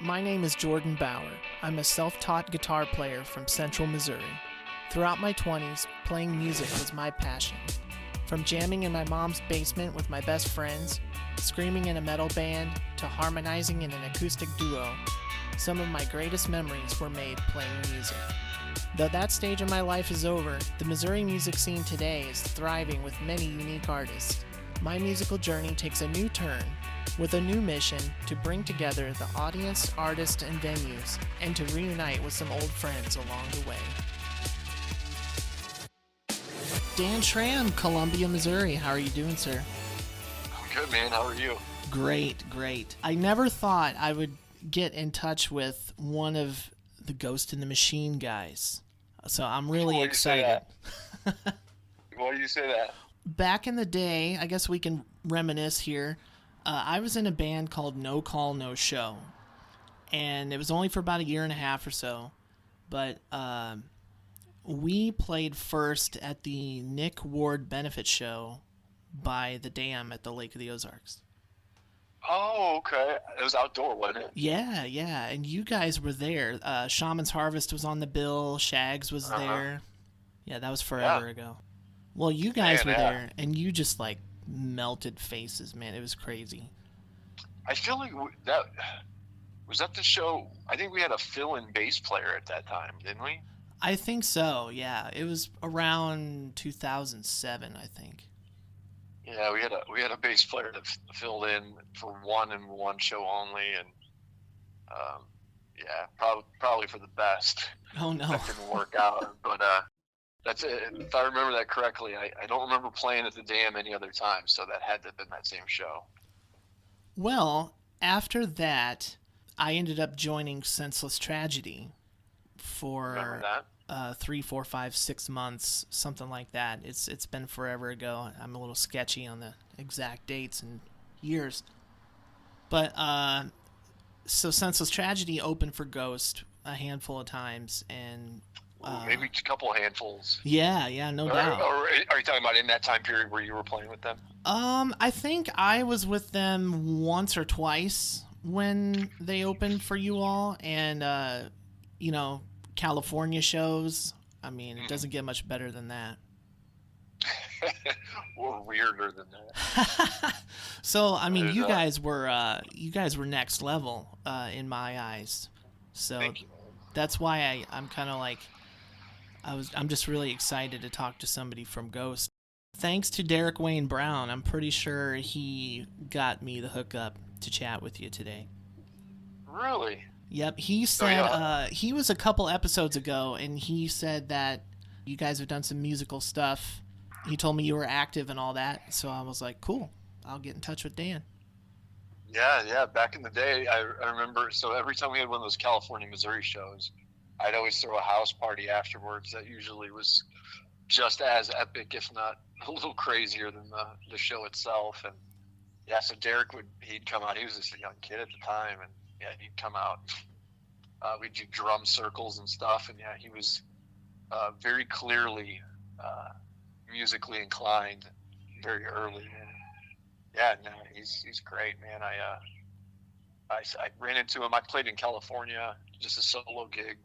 My name is Jordan Bauer. I'm a self-taught guitar player from Central Missouri. Throughout my 20s, playing music was my passion. From jamming in my mom's basement with my best friends, screaming in a metal band, to harmonizing in an acoustic duo, some of my greatest memories were made playing music. Though that stage of my life is over, the Missouri music scene today is thriving with many unique artists. My musical journey takes a new turn, with a new mission to bring together the audience, artists, and venues, and to reunite with some old friends along the way. Dan Schram, Columbia, Missouri. How are you doing, sir? I'm good, man. How are you? Great, great. I never thought I would get in touch with one of the Ghost in the Machine guys. So I'm really excited. Why do you say that? Back in the day, I guess we can reminisce here. I was in a band called No Call, No Show. And it was only for about a year and a half or so. But we played first at the Nick Ward benefit show by the dam at the Lake of the Ozarks. Oh, okay. It was outdoor, wasn't it? Yeah, yeah. And you guys were there. Shaman's Harvest was on the bill. Shags was there. Yeah, that was forever ago. Well, you guys were there, and you just, like, melted faces, man. It was crazy. I feel like that was that the show. I think we had a fill-in bass player at that time, didn't we? I think so, yeah. It was around 2007, I think. Yeah, we had a bass player that filled in for one show only, and yeah, probably for the best. Oh no, that didn't work out. But that's it. If I remember that correctly, I don't remember playing at the dam any other time, so that had to have been that same show. Well, after that, I ended up joining Senseless Tragedy for Remember that? 3, 4, 5, 6 months, something like that. It's been forever ago. I'm a little sketchy on the exact dates and years. But so Senseless Tragedy opened for Ghost a handful of times, and maybe a couple handfuls. Yeah, no doubt. Or are you talking about in that time period where you were playing with them? I think I was with them once or twice when they opened for you all, and you know, California shows. I mean, it doesn't get much better than that. Or weirder than that. So, I mean, you guys were next level in my eyes. So Thank you. that's why I'm kind of like I'm just really excited to talk to somebody from Ghost. Thanks to Derek Wayne Brown, I'm pretty sure he got me the hookup to chat with you today. Really? Yep, he said he was a couple episodes ago, and he said that you guys have done some musical stuff. He told me you were active and all that, so I was like, cool, I'll get in touch with Dan. Yeah. Back in the day, I remember, so every time we had one of those California, Missouri shows, I'd always throw a house party afterwards that usually was just as epic, if not a little crazier than the show itself. And yeah, so he'd come out. He was just a young kid at the time, and yeah, he'd come out. We'd do drum circles and stuff, and yeah, he was very clearly musically inclined very early. And yeah, no, he's great, man. I ran into him. I played in California, just a solo gig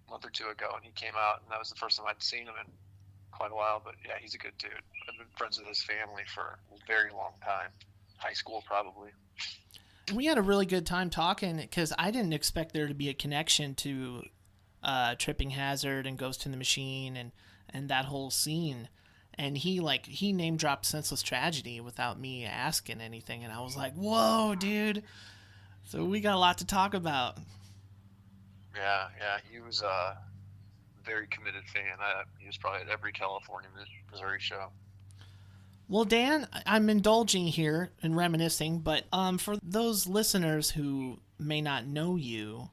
a month or two ago, and he came out, and that was the first time I'd seen him in quite a while. But yeah, he's a good dude. I've been friends with his family for a very long time, high school probably. We had a really good time talking because I didn't expect there to be a connection to Tripping Hazard and Ghost in the Machine and that whole scene. And he name dropped Senseless Tragedy without me asking anything, and I was like, whoa, dude. So we got a lot to talk about. Yeah, he was a very committed fan. He was probably at every California, Missouri show. Well, Dan, I'm indulging here and reminiscing, but for those listeners who may not know you,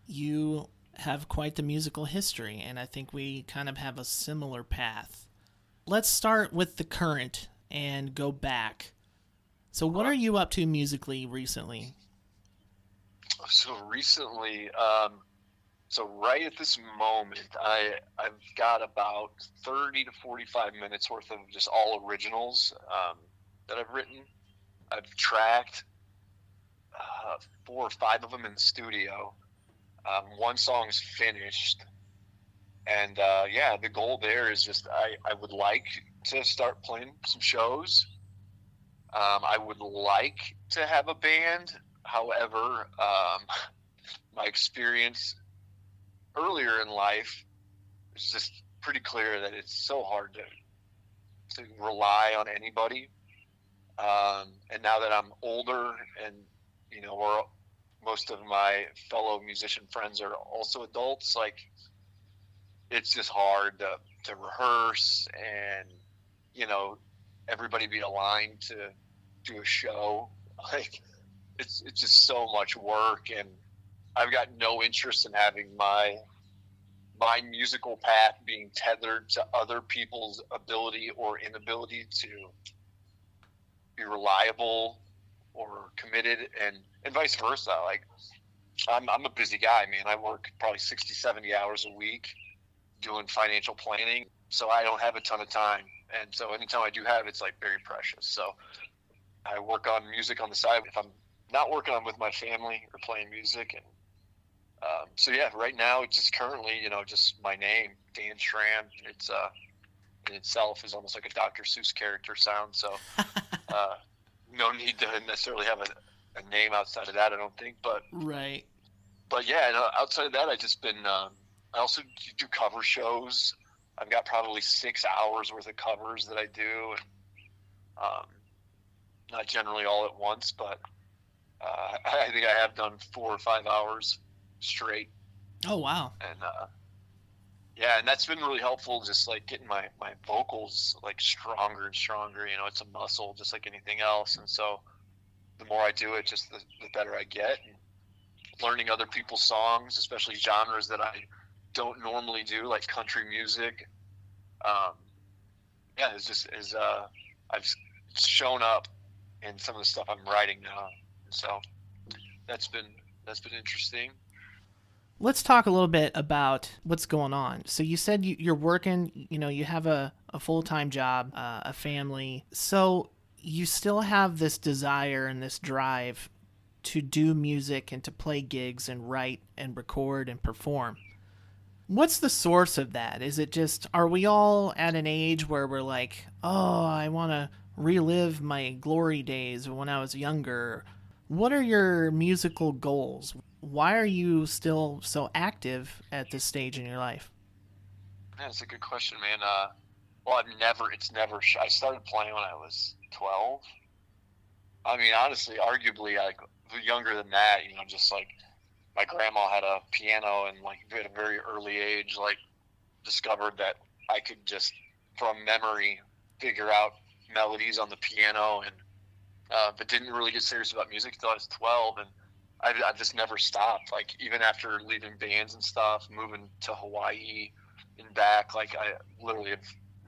you have quite the musical history, and I think we kind of have a similar path. Let's start with the current and go back. So what are you up to musically recently? So recently, so right at this moment, I've got about 30 to 45 minutes worth of just all originals that I've written. I've tracked 4 or 5 of them in the studio. One song's finished. And yeah, the goal there is just I would like to start playing some shows. I would like to have a band. However, my experience earlier in life is just pretty clear that it's so hard to rely on anybody. And now that I'm older and, you know, most of my fellow musician friends are also adults, like, it's just hard to rehearse and, you know, everybody be aligned to do a show. Like, it's just so much work, and I've got no interest in having my musical path being tethered to other people's ability or inability to be reliable or committed, and vice versa. Like, I'm a busy guy, man. I work probably 60, 70 hours a week doing financial planning, so I don't have a ton of time. And so anytime I do have, it's like very precious. So I work on music on the side if I'm not working on with my family or playing music. And so yeah, right now it's just currently, you know, just my name, Dan Schram. It's in itself is almost like a Dr. Seuss character sound. So no need to necessarily have a name outside of that, I don't think. But Right. But yeah, outside of that, I just been. I also do cover shows. I've got probably 6 hours worth of covers that I do, and not generally all at once, but I think I have done 4 or 5 hours straight. Oh, wow. And yeah, and that's been really helpful, just like getting my vocals like stronger and stronger. You know, it's a muscle just like anything else, and so the more I do it, just the better I get. And learning other people's songs, especially genres that I don't normally do, like country music. Yeah, I've shown up in some of the stuff I'm writing now, and so that's been interesting. Let's talk a little bit about what's going on. So you said you're working, you know, you have a full-time job, a family. So you still have this desire and this drive to do music and to play gigs and write and record and perform. What's the source of that? Is it just, are we all at an age where we're like, oh, I want to relive my glory days when I was younger? What are your musical goals? Why are you still so active at this stage in your life? Yeah, that's a good question, man. Well, I started playing when I was 12. I mean, honestly, arguably, like, younger than that, you know, just like my grandma had a piano, and like at a very early age, like, discovered that I could just from memory figure out melodies on the piano, and but didn't really get serious about music until I was 12. And I've just never stopped. Like, even after leaving bands and stuff, moving to Hawaii and back, like, I literally have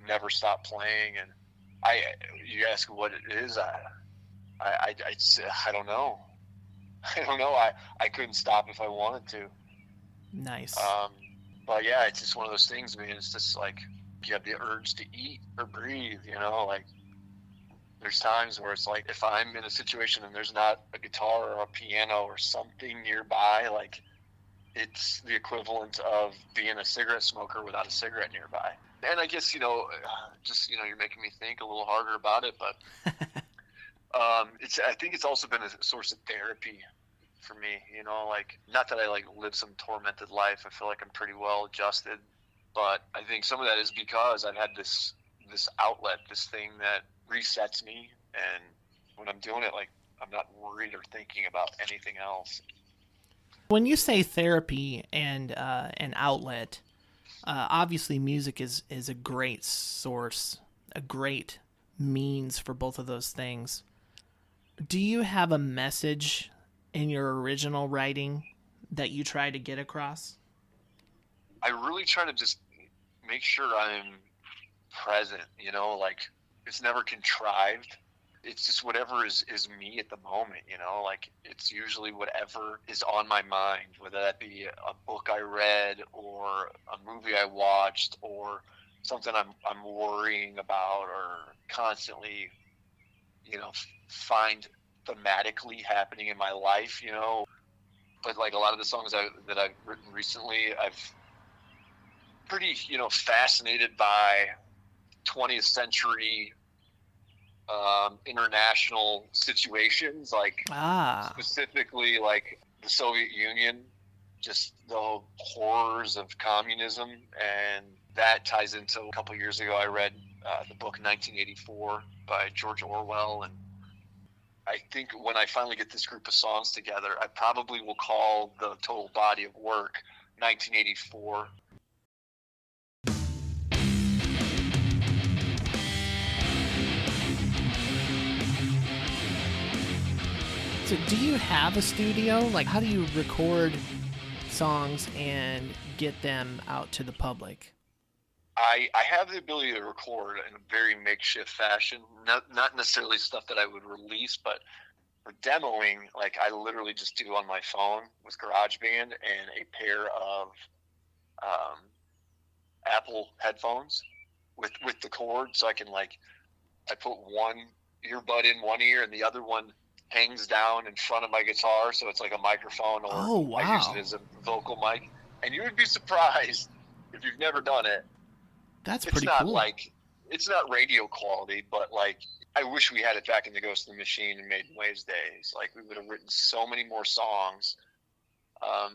never stopped playing. And you ask what it is, I don't know. I don't know. I couldn't stop if I wanted to. Nice. But yeah, it's just one of those things, man. It's just like you have the urge to eat or breathe, you know, like there's times where it's like if I'm in a situation and there's not a guitar or a piano or something nearby, like it's the equivalent of being a cigarette smoker without a cigarette nearby. And I guess, you know, you're making me think a little harder about it, but I think it's also been a source of therapy for me, you know, like, not that I like live some tormented life. I feel like I'm pretty well adjusted, but I think some of that is because I've had this outlet, this thing that resets me, and when I'm doing it, like, I'm not worried or thinking about anything else. When you say therapy and an outlet, obviously music is a great source, a great means for both of those things. Do you have a message in your original writing that you try to get across? I really try to just make sure I'm present, you know, like, it's never contrived. It's just whatever is me at the moment, you know, like, it's usually whatever is on my mind, whether that be a book I read or a movie I watched or something I'm worrying about or constantly, you know, find thematically happening in my life, you know. But like a lot of the songs that I've written recently, I've pretty, you know, fascinated by 20th century international situations, like specifically like the Soviet Union, just the horrors of communism. And that ties into a couple years ago, I read the book 1984 by George Orwell. And I think when I finally get this group of songs together, I probably will call the total body of work 1984. So do you have a studio? Like, how do you record songs and get them out to the public? I have the ability to record in a very makeshift fashion, not necessarily stuff that I would release, but for demoing, like I literally just do on my phone with GarageBand and a pair of Apple headphones with the cord, so I can I put one earbud in one ear and the other one hangs down in front of my guitar, so it's like a microphone, or I use it as a vocal mic. And you would be surprised if you've never done it. That's pretty cool. It's not radio quality, but I wish we had it back in the Ghost in the Machine and Made in Waves days. Like, we would have written so many more songs,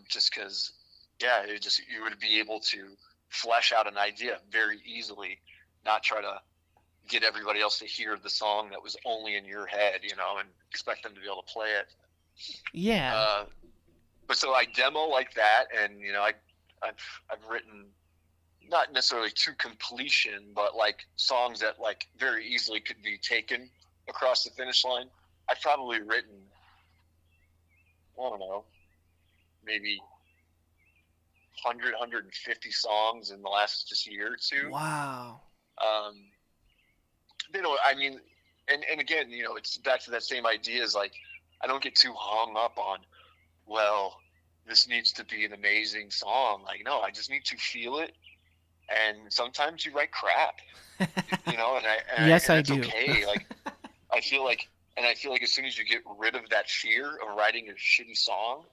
just because, you would be able to flesh out an idea very easily, not try to get everybody else to hear the song that was only in your head, you know, and expect them to be able to play it. Yeah. But so I demo like that, and you know, I've written not necessarily to completion, but songs that very easily could be taken across the finish line. I've probably written, I don't know, maybe 100, 150 songs in the last just year or two. Wow. You know, I mean, and again, you know, it's back to that same idea, is I don't get too hung up on, well, this needs to be an amazing song. No, I just need to feel it. And sometimes you write crap, you know, and yes, I that's do. Okay. I feel like as soon as you get rid of that fear of writing a shitty song,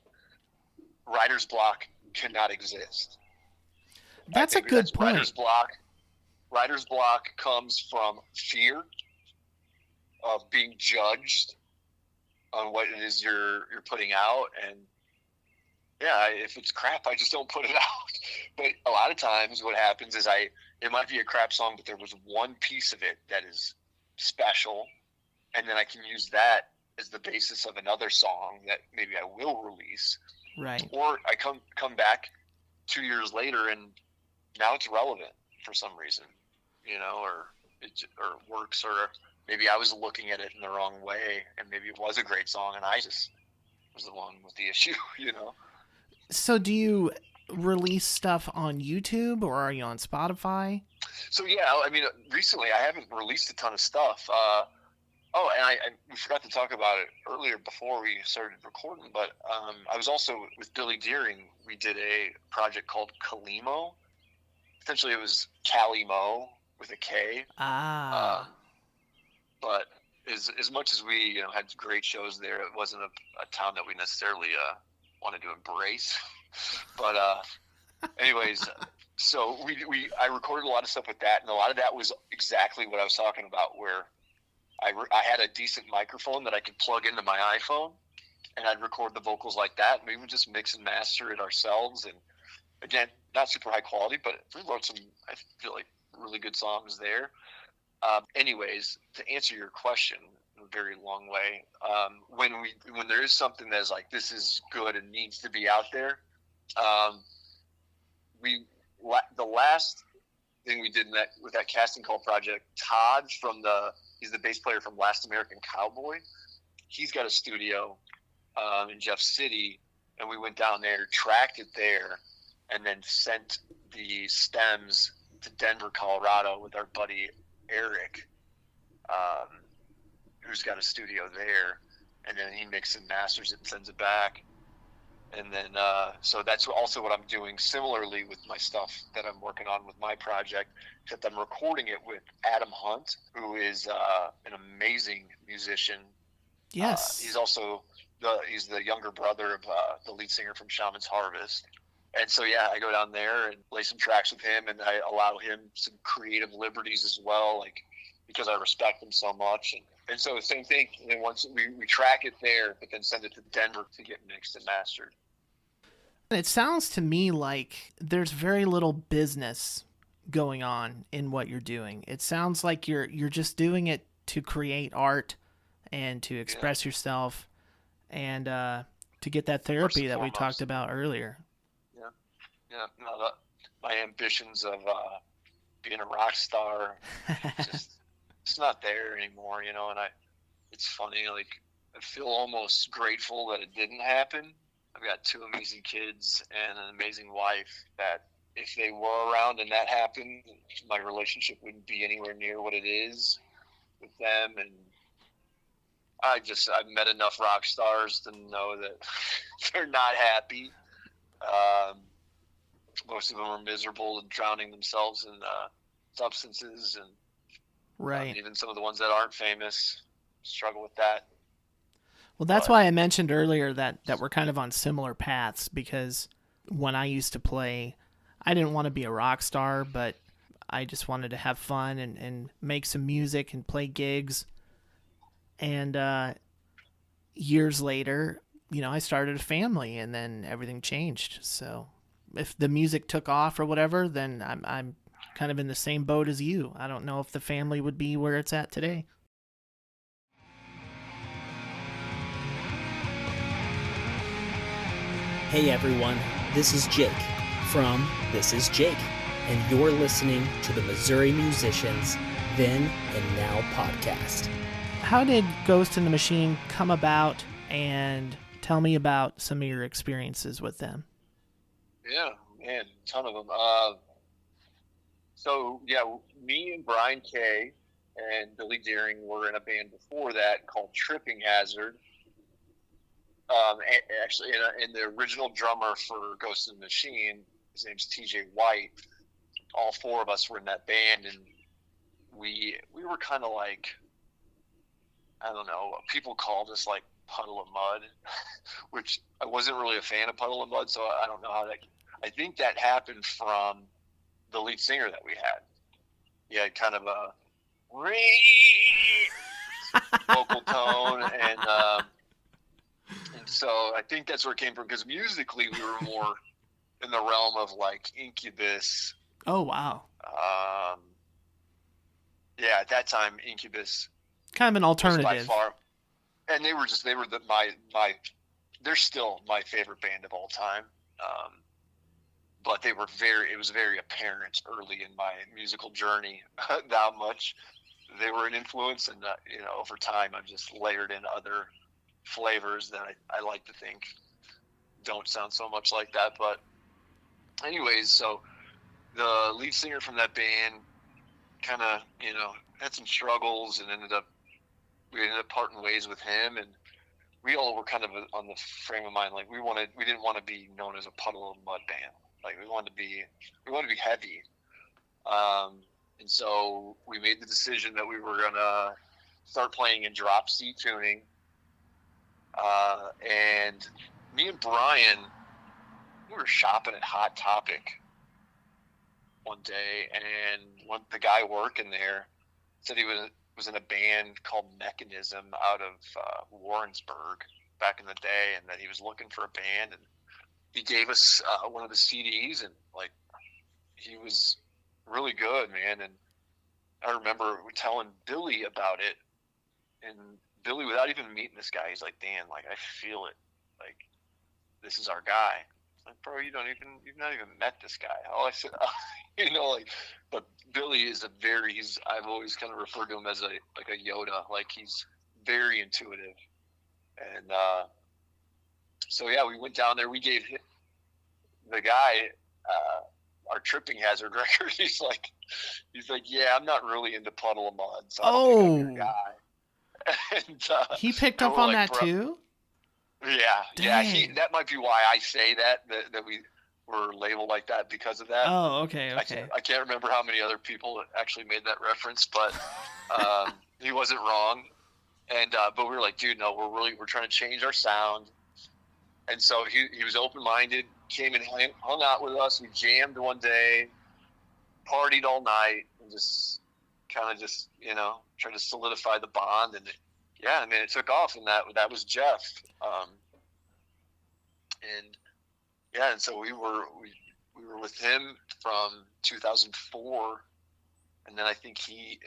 writer's block cannot exist. That's a good point. Writer's block comes from fear of being judged on what it is you're putting out. And yeah, if it's crap, I just don't put it out. But a lot of times what happens is it might be a crap song, but there was one piece of it that is special, and then I can use that as the basis of another song that maybe I will release. Right. Or I come back 2 years later and now it's relevant for some reason, you know, or it works, or maybe I was looking at it in the wrong way, and maybe it was a great song and I just was the one with the issue, you know. So do you release stuff on YouTube, or are you on Spotify? So yeah, I mean, recently I haven't released a ton of stuff. We forgot to talk about it earlier before we started recording, but I was also with Billy Deering. We did a project called Kalimo. Essentially, it was Calimo with a K. But as much as we had great shows there, it wasn't a town that we necessarily wanted to embrace. But anyways, so I recorded a lot of stuff with that, and a lot of that was exactly what I was talking about, where I had a decent microphone that I could plug into my iPhone, and I'd record the vocals like that, and we would just mix and master it ourselves. And again, not super high quality, but we wrote some, I feel like, really good songs there. Anyways, to answer your question in a very long way, when there is something that's this is good and needs to be out there, the last thing we did with that casting call project, Todd he's the bass player from Last American Cowboy. He's got a studio in Jeff City, and we went down there, tracked it there, and then sent the stems to Denver, Colorado with our buddy Eric, who's got a studio there, and then he mixes and masters it and sends it back. And then so that's also what I'm doing similarly with my stuff that I'm working on with my project, except I'm recording it with Adam Hunt, who is an amazing musician. Yes. He's also he's the younger brother of the lead singer from Shaman's Harvest. And so, yeah, I go down there and play some tracks with him, and I allow him some creative liberties as well, like, because I respect him so much. And so the same thing. And then once we track it there, but then send it to Denver to get mixed and mastered. It sounds to me like there's very little business going on in what you're doing. It sounds like you're just doing it to create art and to express yourself and to get that therapy that we talked about earlier. Yeah. No, my ambitions of being a rock star, it's not there anymore, you know. And it's funny, like, I feel almost grateful that it didn't happen. I've got 2 amazing kids and an amazing wife that if they were around and that happened, my relationship wouldn't be anywhere near what it is with them. And I've met enough rock stars to know that they're not happy. Most of them are miserable and drowning themselves in substances, and right. Even some of the ones that aren't famous struggle with that. Well, that's why I mentioned earlier that we're kind of on similar paths, because when I used to play, I didn't want to be a rock star, but I just wanted to have fun and make some music and play gigs. And years later, I started a family, and then everything changed. So if the music took off or whatever, then I'm kind of in the same boat as you. I don't know if the family would be where it's at today. Hey everyone, this is Jake from This Is Jake, and you're listening to the Missouri Musicians Then and Now podcast. How did Ghost in the Machine come about, and tell me about some of your experiences with them? Yeah, man, a ton of them. Me and Brian Kay and Billy Deering were in a band before that called Tripping Hazard. And the original drummer for Ghost in the Machine, his name's TJ White. All 4 of us were in that band, and we were kind of like, I don't know, people called us like Puddle of Mud, which I wasn't really a fan of Puddle of Mud, so I don't know how that. I think that happened from the lead singer that we had. He had kind of a vocal tone, and so I think that's where it came from, because musically we were more in the realm of like Incubus. Oh, wow. At that time, Incubus. Kind of an alternative. By far, and they're still my favorite band of all time. But it was very apparent early in my musical journey how much they were an influence, and over time I've just layered in other flavors that I like to think don't sound so much like that. But anyways, so the lead singer from that band kind of had some struggles, and we ended up parting ways with him, and we all were kind of on the frame of mind like we didn't want to be known as a Puddle of Mud band. Like we wanted to be heavy. And so we made the decision that we were gonna start playing in drop C tuning. And me and Brian, we were shopping at Hot Topic one day, and the guy working there said he was in a band called Mechanism out of Warrensburg back in the day, and that he was looking for a band, and he gave us one of the CDs, and like he was really good, man. And I remember telling Billy about it, and Billy, without even meeting this guy, he's like, Dan, like I feel it, like this is our guy. Like, bro, you've not even met this guy. All I said, but Billy is I've always kind of referred to him as a Yoda. Like he's very intuitive. And so yeah, we went down there. We gave the guy our Tripping Hazard record. He's like, yeah, I'm not really into Puddle of Mud, so I don't think I'm your guy. And he picked up on that too. Yeah. That might be why I say that we were labeled like that, because of that. Oh, okay. I can't remember how many other people actually made that reference, but he wasn't wrong. And but we were like, dude, no, we're trying to change our sound. And so he was open-minded, came and hung out with us. We jammed one day, partied all night, and just kind of just, you know, tried to solidify the bond. And yeah, I mean, it took off, and that was Jeff. And yeah, and so we were with him from 2004, and then I think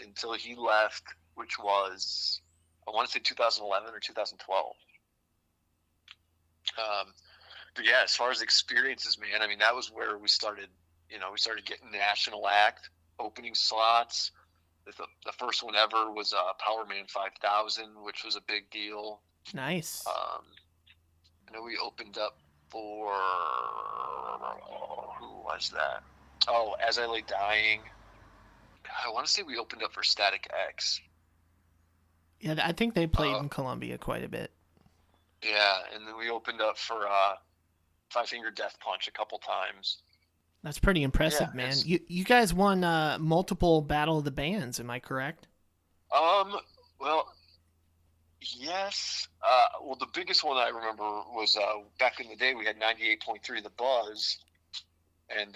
until he left, which was, I want to say 2011 or 2012. But yeah, as far as experiences, man, I mean, that was where we started, you know, we started getting national act opening slots. The first one ever was Power Man 5000, which was a big deal. Nice. I know we opened up for, who was that? Oh, As I Lay Dying. I want to say we opened up for Static X. Yeah, I think they played in Columbia quite a bit. Yeah, and then we opened up for Five Finger Death Punch a couple times. That's pretty impressive, man. You guys won multiple Battle of the Bands, am I correct? Well, yes. Well, the biggest one I remember was back in the day. We had 98.3 The Buzz, and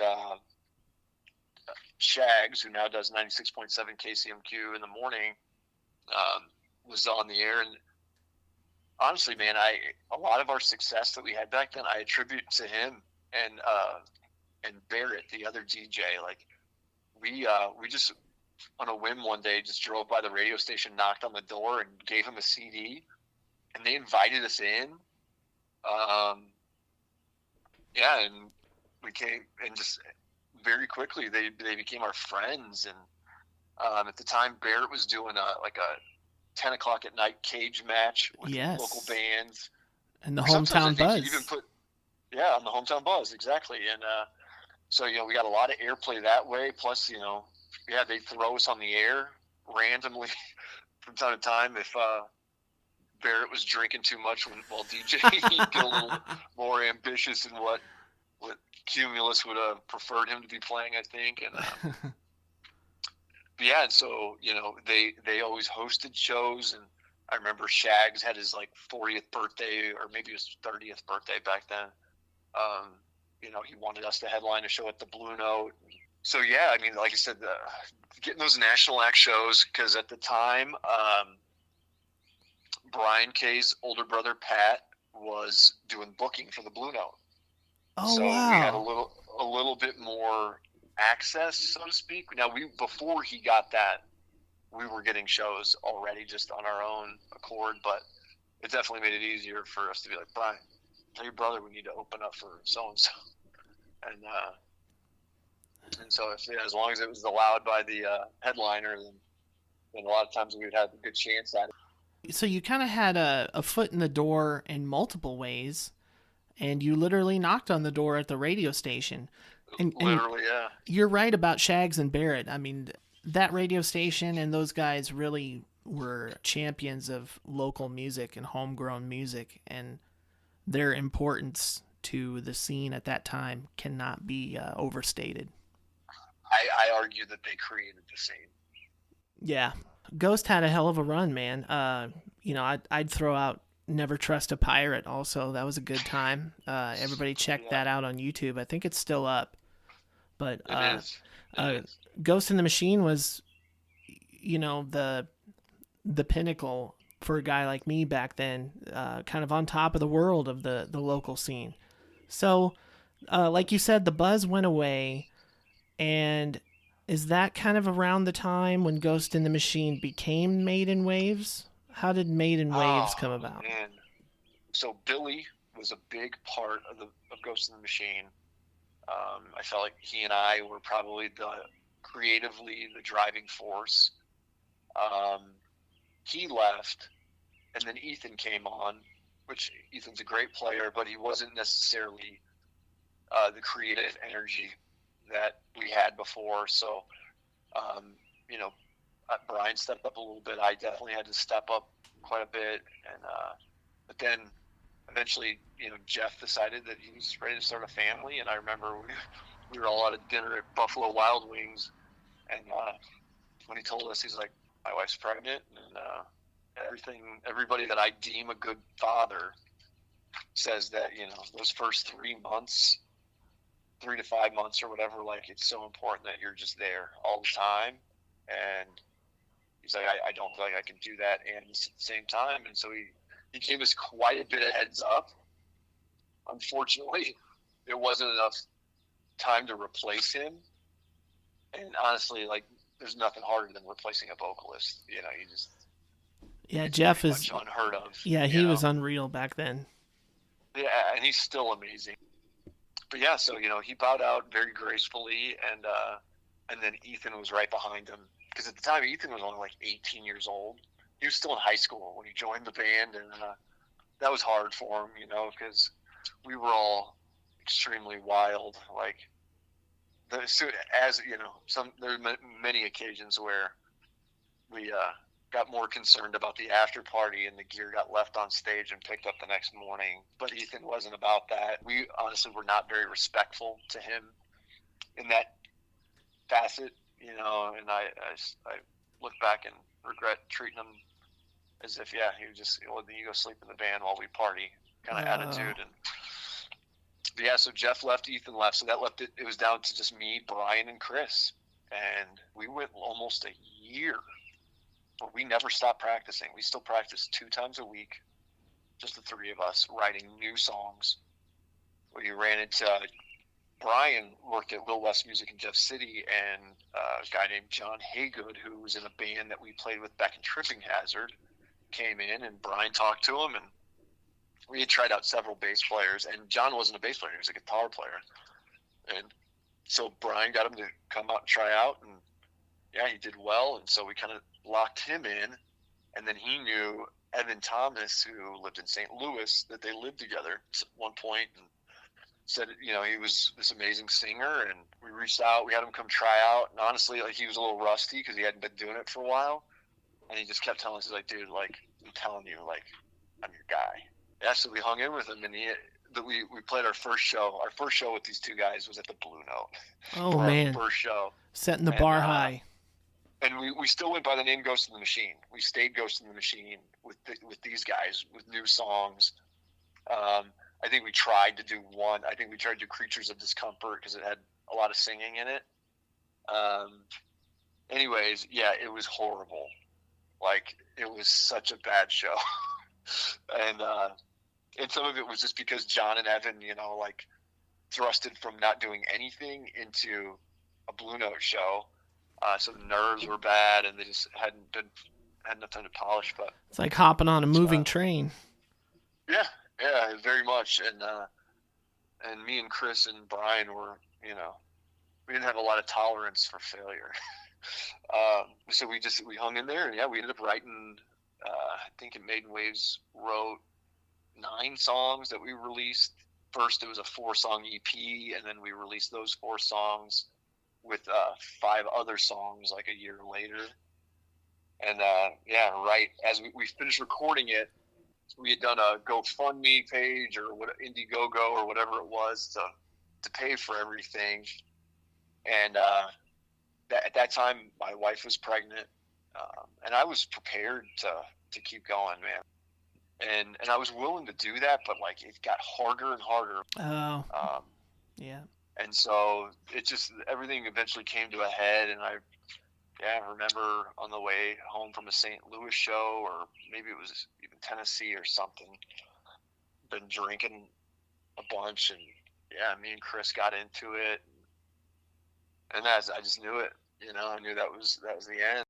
Shags, who now does 96.7 KCMQ in the morning, was on the air. And honestly, man, a lot of our success that we had back then, I attribute to him and Barrett, the other DJ. Like we just on a whim one day just drove by the radio station, knocked on the door, and gave him a CD, and they invited us in. Yeah, and we came, and just very quickly they became our friends. And at the time, Barrett was doing a 10 o'clock at night cage match with local bands. And the Hometown Buzz. On the Hometown Buzz, exactly. And so, you know, we got a lot of airplay that way. Plus, you know, yeah, they throw us on the air randomly from time to time. If Barrett was drinking too much while DJing, he'd get a little more ambitious in what Cumulus would have preferred him to be playing, I think. And but yeah, and so, you know, they always hosted shows, and I remember Shags had his like 40th birthday, or maybe his 30th birthday back then. You know, he wanted us to headline a show at the Blue Note. So yeah, I mean, like I said, getting those national act shows, because at the time, Brian K's older brother Pat was doing booking for the Blue Note. Oh, so wow. we had a little bit more access, so to speak. Now, before he got that, we were getting shows already just on our own accord, but it definitely made it easier for us to be like, Brian, tell your brother we need to open up for so-and-so. And so as long as it was allowed by the headliner, then a lot of times we would have a good chance at it. So you kind of had a foot in the door in multiple ways, and you literally knocked on the door at the radio station. And literally, yeah. You're right about Shags and Barrett. I mean, that radio station and those guys really were champions of local music and homegrown music, and their importance to the scene at that time cannot be overstated. I argue that they created the scene. Yeah. Ghost had a hell of a run, man. You know, I'd throw out Never Trust a Pirate also. That was a good time. Everybody check that out on YouTube. I think it's still up. But It is. Ghost in the Machine was, you know, the pinnacle for a guy like me back then, kind of on top of the world of the local scene. So, like you said, the buzz went away, and is that kind of around the time when Ghost in the Machine became Made in Waves? How did Made in Waves come about? Man. So Billy was a big part of Ghost in the Machine. I felt like he and I were probably creatively the driving force. He left, and then Ethan came on, which Ethan's a great player, but he wasn't necessarily the creative energy that we had before. So, you know, Brian stepped up a little bit. I definitely had to step up quite a bit. And but then eventually, you know, Jeff decided that he was ready to start a family. And I remember we were all out at dinner at Buffalo Wild Wings. And when he told us, he's like, my wife's pregnant. everybody that I deem a good father says that, those first 3 months, 3 to 5 months or whatever, like, it's so important that you're just there all the time. And he's like, I don't feel like I can do that and at the same time. And so he gave us quite a bit of heads up. Unfortunately, there wasn't enough time to replace him. And honestly, like, there's nothing harder than replacing a vocalist. You just... Yeah, Jeff is unheard of. Yeah, he was unreal back then. Yeah, and he's still amazing. But yeah, so he bowed out very gracefully, and then Ethan was right behind him, because at the time Ethan was only like 18 years old. He was still in high school when he joined the band, and that was hard for him, because we were all extremely wild. Like, there are many occasions where we got more concerned about the after party and the gear got left on stage and picked up the next morning. But Ethan wasn't about that. We honestly were not very respectful to him in that facet, and I look back and regret treating him as if, he was just, you go sleep in the van while we party kind of attitude. But yeah, so Jeff left, Ethan left, so that left it was down to just me, Brian, and Chris. And we went almost a year. But we never stopped practicing. We still practiced 2 times a week, just the 3 of us, writing new songs. We ran into Brian worked at Lil West Music in Jeff City, and a guy named John Haygood, who was in a band that we played with back in Tripping Hazard, came in, and Brian talked to him, and we had tried out several bass players, and John wasn't a bass player, he was a guitar player. And so Brian got him to come out and try out, and he did well, and so we kind of locked him in. And then he knew Evan Thomas, who lived in St. Louis, that they lived together at one point, and said, he was this amazing singer. And we reached out, we had him come try out, and honestly, like, he was a little rusty because he hadn't been doing it for a while, and he just kept telling us, he's like, dude, like, I'm telling you, like, I'm your guy. Yeah, so we hung in with him, and we played our first show. Our first show with these 2 guys was at the Blue Note. Oh, man. Our first show. Setting the bar high. And we still went by the name Ghost in the Machine. We stayed Ghost in the Machine with these guys, with new songs. I think we tried to do one. I think we tried to do Creatures of Discomfort because it had a lot of singing in it. Anyways, yeah, it was horrible. Like, it was such a bad show. And some of it was just because John and Evan, like, thrusted from not doing anything into a Blue Note show. So the nerves were bad, and they just had enough time to polish. But it's like hopping on a moving train. Yeah, very much. And me and Chris and Brian were, we didn't have a lot of tolerance for failure. So we hung in there, and we ended up writing. I think in Maiden Waves wrote 9 songs that we released. First, it was a 4-song EP, and then we released those 4 songs with 5 other songs like a year later. And right as we finished recording it, we had done a GoFundMe page or Indiegogo or whatever it was to pay for everything. And at that time, my wife was pregnant, and I was prepared to keep going, man. And I was willing to do that, but like, it got harder and harder. Oh, yeah. And so it just, everything eventually came to a head. And I remember on the way home from a St. Louis show, or maybe it was even Tennessee or something, been drinking a bunch, and me and Chris got into it. And I just knew it, I knew that was the end.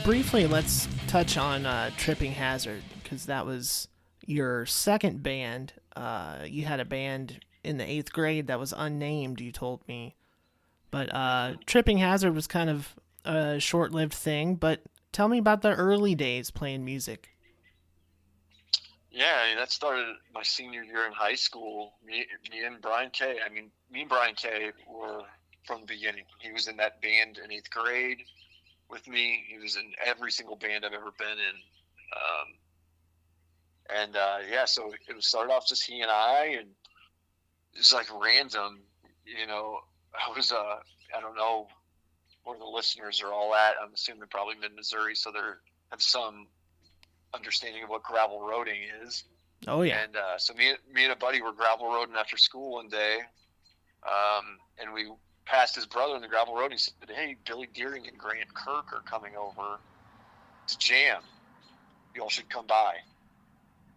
Briefly, let's touch on Tripping Hazard, because that was your second band. You had a band in the 8th grade that was unnamed, you told me. But Tripping Hazard was kind of a short-lived thing, but tell me about the early days playing music. Yeah, that started my senior year in high school. Me and Brian K. Me and Brian K. were from the beginning. He was in that band in 8th grade with me. He was in every single band I've ever been in. So it started off just he and I, and it was like random, I was, I don't know where the listeners are all at. I'm assuming probably mid-Missouri, so they have some understanding of what gravel roading is. Oh, yeah. And so me and a buddy were gravel roading after school one day, and we passed his brother in the gravel road. He said, "Hey, Billy Deering and Grant Kirk are coming over to jam. You all should come by."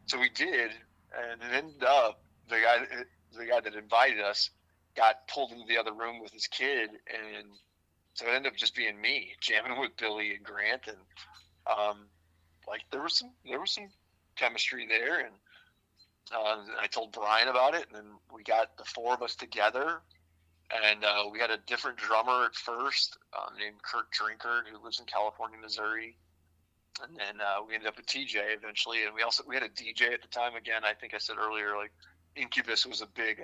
So we did, and it ended up the guy that invited us got pulled into the other room with his kid, and so it ended up just being me jamming with Billy and Grant, and like there was some chemistry there, and I told Brian about it, and then we got the four of us together, and we had a different drummer at first named Kurt Drinkard, who lives in California, Missouri, and then we ended up with TJ eventually, and we had a DJ at the time. Again, I think I said earlier, like Incubus was a big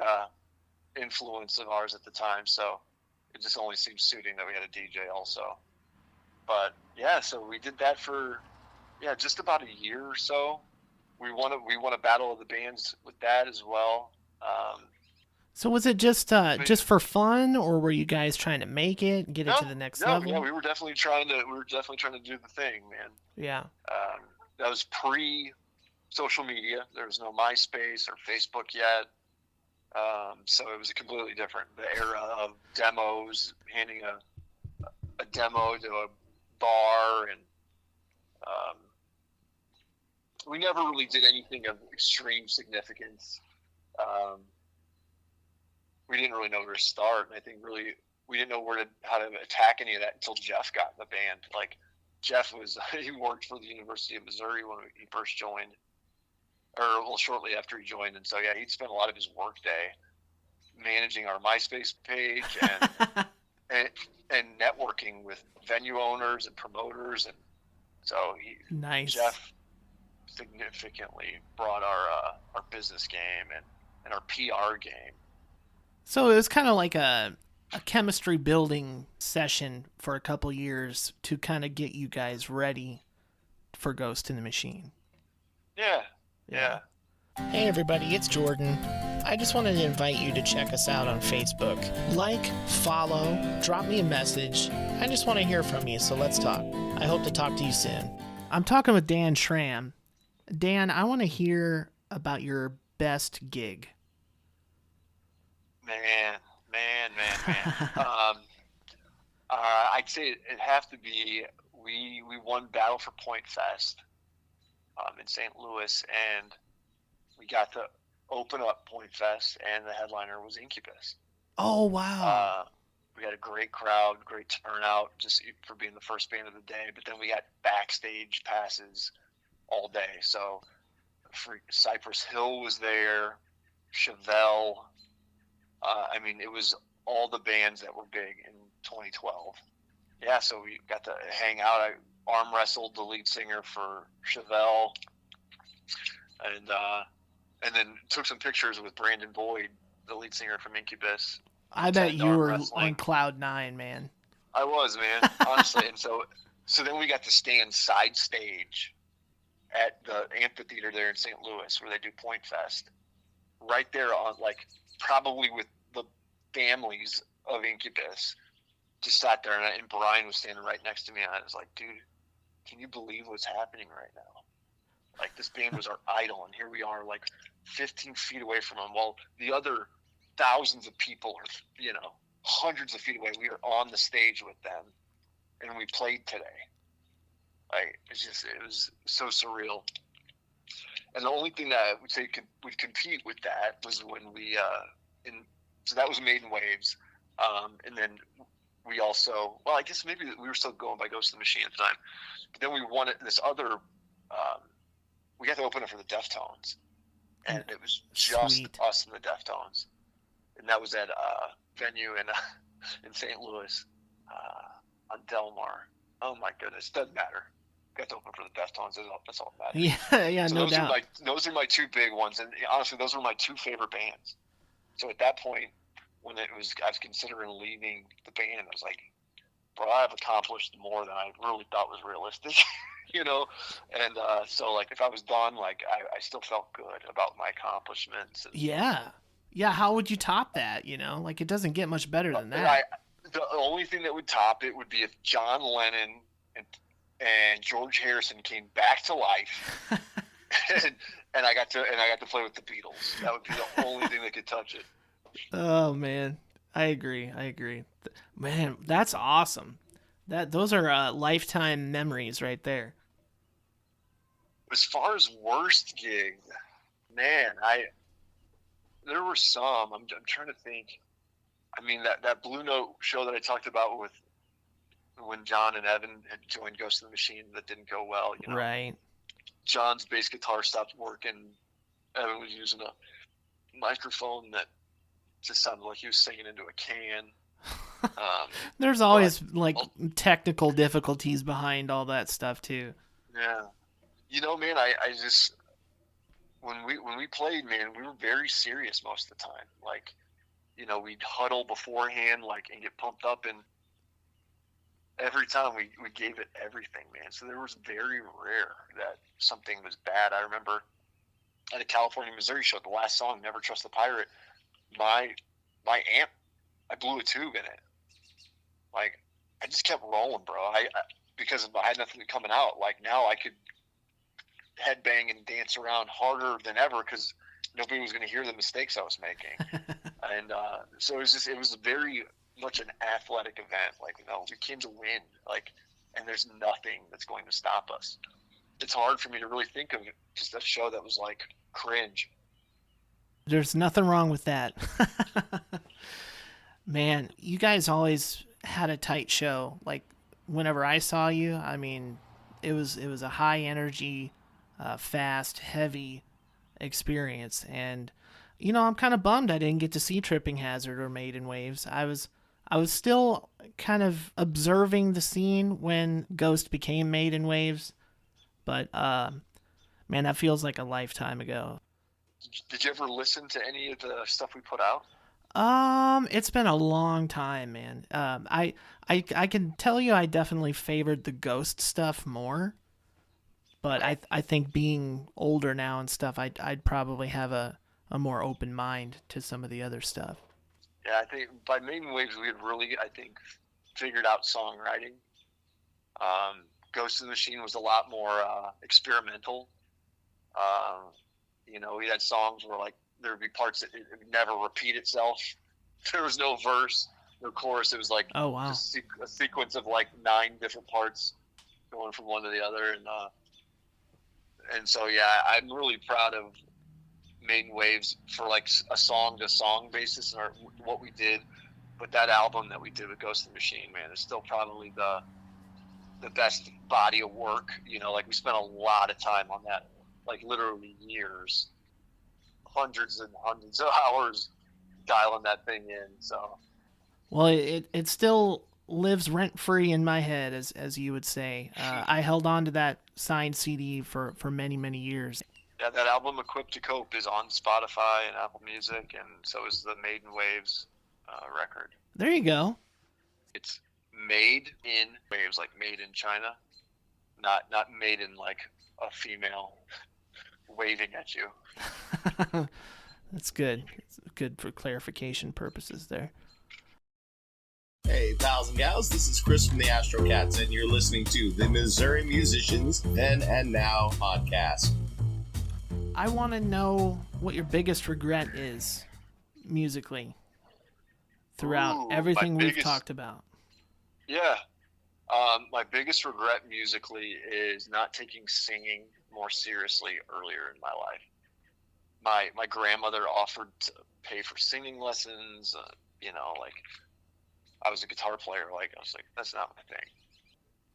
influence of ours at the time, so it just only seemed suiting that we had a DJ also. But yeah, so we did that for just about a year or so. We won a battle of the bands with that as well. So was it just for fun, or were you guys trying to make it, get it to the next level? Yeah, we were definitely trying to do the thing, man. Yeah. That was pre-social media. There was no MySpace or Facebook yet. So it was completely different. The era of demos, handing a demo to a bar, and we never really did anything of extreme significance. We didn't really know where to start, and I think really we didn't know how to attack any of that until Jeff got in the band. Like Jeff he worked for the University of Missouri when he first joined, or shortly after he joined, and so he'd spent a lot of his workday managing our MySpace page and networking with venue owners and promoters, and so Jeff significantly brought our business game and our PR game. So it was kind of like a chemistry building session for a couple years to kind of get you guys ready for Ghost in the Machine. Yeah. Hey everybody, it's Jordan. I just wanted to invite you to check us out on Facebook. Like, follow, drop me a message. I just want to hear from you, so let's talk. I hope to talk to you soon. I'm talking with Dan Schram. Dan, I want to hear about your best gig. Man. I'd say it'd have to be, we won Battle for Point Fest in St. Louis, and we got to open up Point Fest, and the headliner was Incubus. Oh, wow. We had a great crowd, great turnout, just for being the first band of the day, but then we got backstage passes all day. So Cypress Hill was there, Chevelle. It was all the bands that were big in 2012. Yeah, so we got to hang out. I arm wrestled the lead singer for Chevelle, and then took some pictures with Brandon Boyd, the lead singer from Incubus. I bet you were on cloud nine, man. I was, man, honestly. And so then we got to stand side stage at the amphitheater there in St. Louis where they do Point Fest, right there on, like, probably with the families of Incubus. Just sat there, and Brian was standing right next to me, and I was like, dude, can you believe what's happening right now? Like, this band was our idol, and here we are, like, 15 feet away from them, while the other thousands of people are, hundreds of feet away. We are on the stage with them, and we played today. Like, it was so surreal. And the only thing that I would say would compete with that was when so that was Maiden Waves, and then we also, I guess maybe we were still going by Ghost in the Machine at the time, but then we won this other, we got to open it for the Deftones, and it was just us and the Deftones, and that was at a venue in St. Louis, on Del Mar. Oh my goodness, doesn't matter. Got to open for the Deftones. That's all that matters. Yeah, so no doubt. Those are my two big ones, and honestly, those were my two favorite bands. So at that point, when I was considering leaving the band, I was like, bro, I've accomplished more than I really thought was realistic, And so, like, if I was done, like, I still felt good about my accomplishments. Yeah. Yeah, how would you top that? Like it doesn't get much better than that. The only thing that would top it would be if John Lennon and George Harrison came back to life, and I got to play with the Beatles. That would be the only thing that could touch it. Oh man, I agree. Man, that's awesome. Those are lifetime memories right there. As far as worst gig, man, there were some. I'm trying to think. I mean, that Blue Note show that I talked about with when John and Evan had joined Ghost of the Machine, that didn't go well. Right. John's bass guitar stopped working. Evan was using a microphone that just sounded like he was singing into a can. There's always technical difficulties behind all that stuff too. Yeah, man, I just when we played, man, we were very serious most of the time. Like, we'd huddle beforehand, and get pumped up, and every time we gave it everything, man. So there was very rare that something was bad. I remember at a California, Missouri show, the last song, "Never Trust the Pirate," my amp, I blew a tube in it. I just kept rolling, bro. Because I had nothing coming out. Now I could headbang and dance around harder than ever because nobody was going to hear the mistakes I was making. And so it was very much an athletic event. We came to win. And there's nothing that's going to stop us. It's hard for me to really think of just a show that was cringe. There's nothing wrong with that. Man, you guys always had a tight show. Whenever I saw you, I mean, it was a high energy, fast, heavy experience. And I'm kind of bummed I didn't get to see Tripping Hazard or Made in Waves. I was still kind of observing the scene when Ghost became Made in Waves, but man, that feels like a lifetime ago. Did you ever listen to any of the stuff we put out? It's been a long time, man. I can tell you I definitely favored the Ghost stuff more, but I think being older now and stuff, I'd probably have a more open mind to some of the other stuff. Yeah, I think by Made in Waves we had really, figured out songwriting. Ghost of the Machine was a lot more experimental. We had songs where there would be parts that it would never repeat itself. There was no verse, no chorus. It was oh wow, just a sequence of 9 different parts going from one to the other, and so yeah, I'm really proud of Made in Waves for a song to song basis or what we did. But that album that we did with Ghost of the Machine, man, is still probably the best body of work. We spent a lot of time on that, literally years. Hundreds and hundreds of hours dialing that thing in. So, well, it still lives rent free in my head, as you would say. I held on to that signed CD for many years. Yeah, that album "Equipped to Cope" is on Spotify and Apple Music, and so is the Made in Waves record. There you go. It's made in waves, made in China, not made in a female waving at you. That's good. It's good for clarification purposes there. Hey, pals and gals, this is Chris from the Astro Cats, and you're listening to the Missouri Musicians Then and Now podcast. I want to know what your biggest regret is musically throughout everything we've talked about. Yeah. My biggest regret musically is not taking singing more seriously earlier in my life. My grandmother offered to pay for singing lessons. I was a guitar player. I was like, that's not my thing.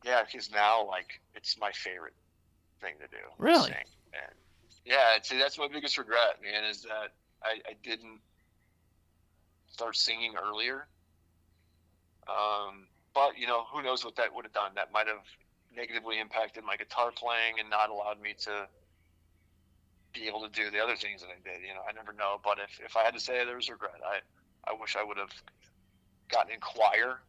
Yeah, because now it's my favorite thing to do. Really? Sing. And yeah, see, that's my biggest regret, man, is that I didn't start singing earlier. But who knows what that would have done? That might have negatively impacted my guitar playing and not allowed me to be able to do the other things that I did. I never know. But if I had to say there was regret, I wish I would have gotten in choir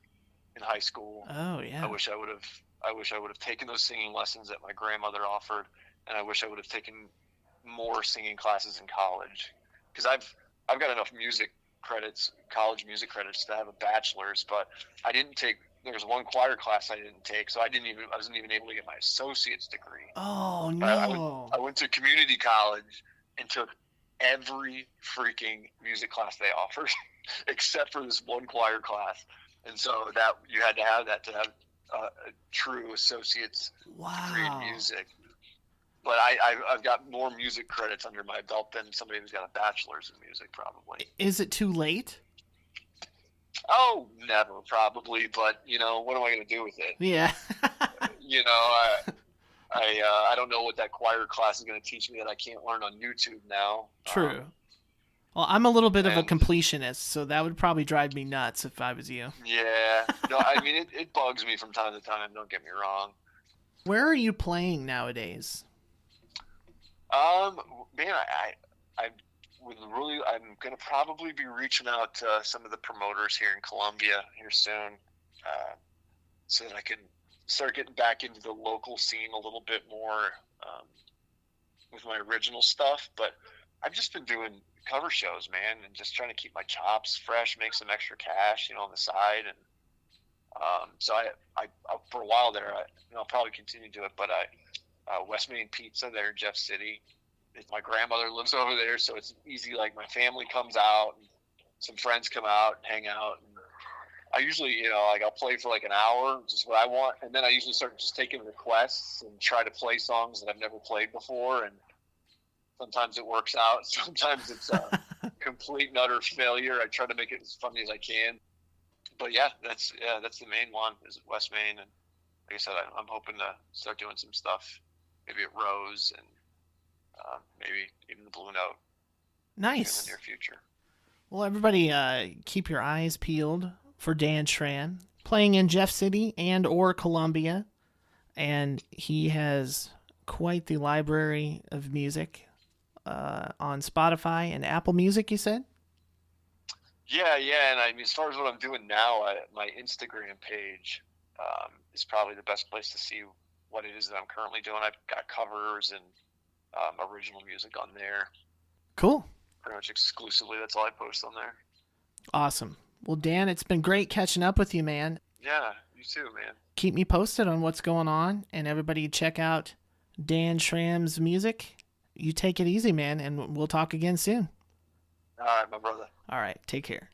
in high school. Oh yeah. I wish I would have taken those singing lessons that my grandmother offered, and I wish I would have taken more singing classes in college, because I've I've got enough music credits, college music credits, to have a bachelor's, but I didn't take. There was one choir class I didn't take, so I wasn't even able to get my associate's degree. Oh But no! I went to community college and took every freaking music class they offered, except for this one choir class, and so that you had to have that to have a true associate's degree in music. But I've got more music credits under my belt than somebody who's got a bachelor's in music, probably. Is it too late? Oh, never, probably. But, what am I going to do with it? Yeah. I don't know what that choir class is going to teach me that I can't learn on YouTube now. True. Well, I'm a little bit of a completionist, so that would probably drive me nuts if I was you. Yeah. No, I mean, it bugs me from time to time, don't get me wrong. Where are you playing nowadays? Man, I'm going to probably be reaching out to some of the promoters here in Columbia here soon, so that I can start getting back into the local scene a little bit more, with my original stuff. But I've just been doing cover shows, man, and just trying to keep my chops fresh, make some extra cash, on the side. And, so I for a while there, I'll probably continue to do it, but West Main Pizza there in Jeff City. My grandmother lives over there, so it's easy. Like, my family comes out, and some friends come out and hang out. And I usually, I'll play for like an hour, just what I want, and then I usually start just taking requests and try to play songs that I've never played before. And sometimes it works out, sometimes it's a complete and utter failure. I try to make it as funny as I can. But that's the main one, is at West Main. And like I said, I'm hoping to start doing some stuff, maybe at Rose and maybe even the Blue Note. Nice. In the near future. Well, everybody, keep your eyes peeled for Dan Schram, playing in Jeff City and or Columbia, and he has quite the library of music on Spotify and Apple Music, you said? Yeah, and I mean, as far as what I'm doing now, my Instagram page is probably the best place to see what it is that I'm currently doing. I've got covers and original music on there. Cool. Pretty much exclusively, that's all I post on there. Awesome. Well, Dan, it's been great catching up with you, man. Yeah, you too, man. Keep me posted on what's going on, and everybody check out Dan Schram's music. You take it easy, man, and we'll talk again soon. All right, my brother. All right, take care.